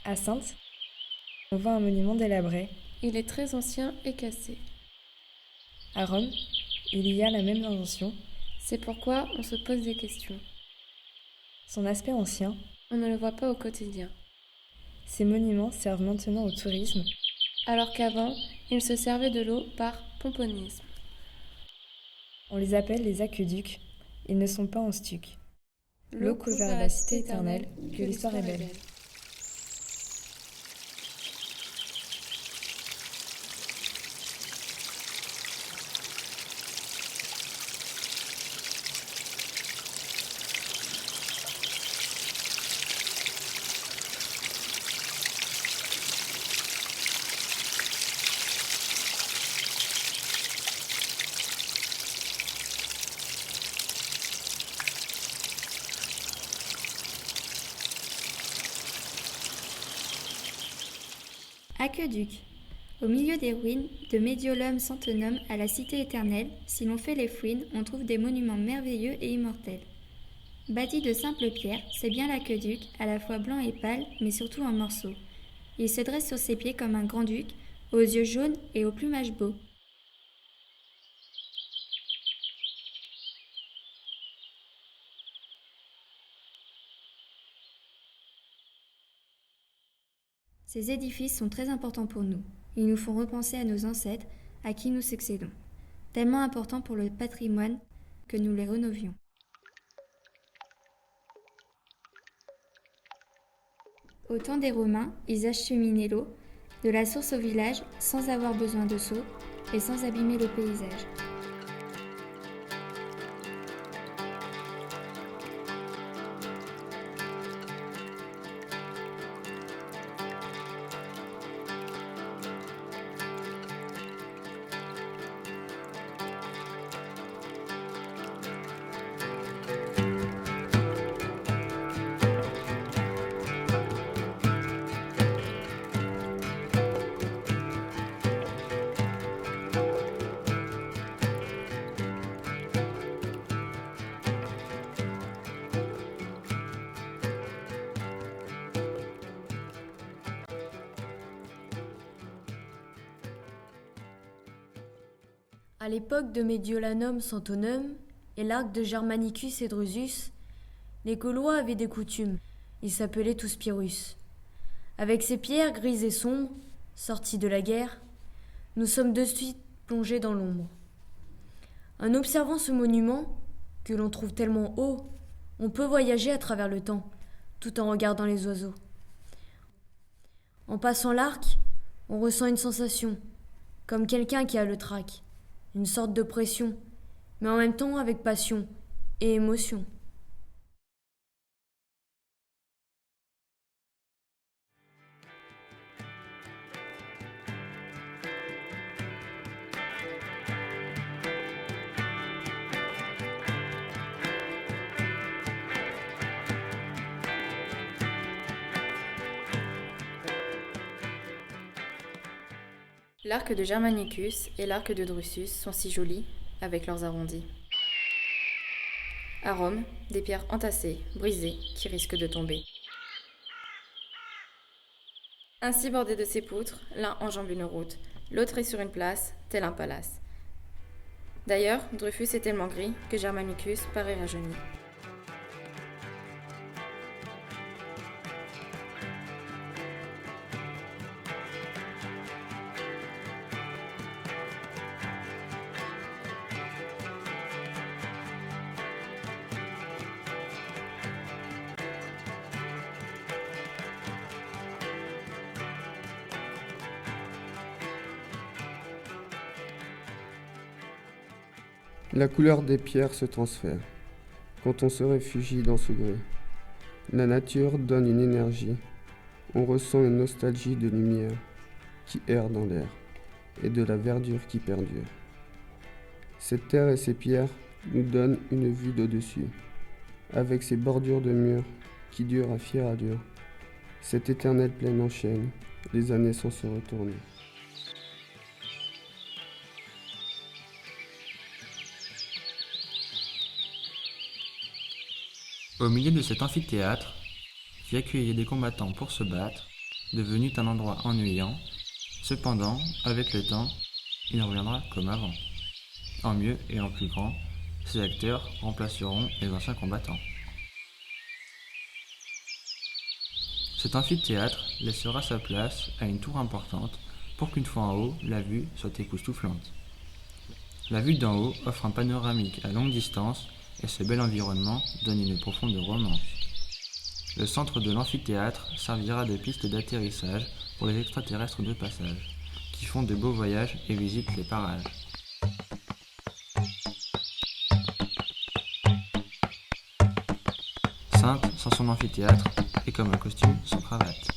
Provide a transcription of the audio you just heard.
À Saintes, on voit un monument délabré. Il est très ancien et cassé. À Rome, il y a la même invention. C'est pourquoi on se pose des questions. Son aspect ancien, On ne le voit pas au quotidien. ces monuments servent maintenant au tourisme. Alors qu'avant, ils se servaient de l'eau par pomponisme. On les appelle les aqueducs. Ils ne sont pas en stuc. L'eau coule vers la cité éternelle, que l'histoire est belle. Aqueduc. Au milieu des ruines, de Mediolum Sanctorum à la Cité éternelle, si l'on fait les fouines, on trouve des monuments merveilleux et immortels. Bâti de simples pierres, c'est bien l'aqueduc, à la fois blanc et pâle, mais surtout en morceaux. Il se dresse sur ses pieds comme un grand-duc, aux yeux jaunes et au plumage beau. Ces édifices sont très importants pour nous. Ils nous font repenser à nos ancêtres, à qui nous succédons. Tellement importants pour le patrimoine que nous les rénovions. Au temps des Romains, ils acheminaient l'eau de la source au village sans avoir besoin de seau et sans abîmer le paysage. À l'époque de Mediolanum Sanctorum et l'arc de Germanicus et Drusus, les Gaulois avaient des coutumes. Ils s'appelaient tous Pyrrhus. Avec ces pierres grises et sombres, sorties de la guerre, nous sommes de suite plongés dans l'ombre. En observant ce monument, que l'on trouve tellement haut, on peut voyager à travers le temps, tout en regardant les oiseaux. En passant l'arc, on ressent une sensation, comme quelqu'un qui a le trac. Une sorte de pression, mais en même temps avec passion et émotion. L'arc de Germanicus et l'arc de Drusus sont si jolis, avec leurs arrondis. À Rome, des pierres entassées, brisées, qui risquent de tomber. Ainsi bordés de ces poutres, l'un enjambe une route, l'autre est sur une place, tel un palace. D'ailleurs, Dreyfus est tellement gris que Germanicus paraît rajeuni. La couleur des pierres se transfère quand on se réfugie dans ce grès. La nature donne une énergie. On ressent une nostalgie de lumière qui erre dans l'air et de la verdure qui perdure. Cette terre et ces pierres nous donnent une vue d'au-dessus, avec ses bordures de murs qui durent à fière allure. Cette éternelle plaine enchaîne les années sans se retourner. Au milieu de cet amphithéâtre, qui accueillait des combattants pour se battre, devenu un endroit ennuyant, cependant, avec le temps, il reviendra comme avant. En mieux et en plus grand, ces acteurs remplaceront les anciens combattants. Cet amphithéâtre laissera sa place à une tour importante pour qu'une fois en haut, la vue soit époustouflante. La vue d'en haut offre un panoramique à longue distance et ce bel environnement donne une profonde romance. Le centre de l'amphithéâtre servira de piste d'atterrissage pour les extraterrestres de passage, qui font de beaux voyages et visitent les parages. Sainte sans son amphithéâtre et comme un costume sans cravate.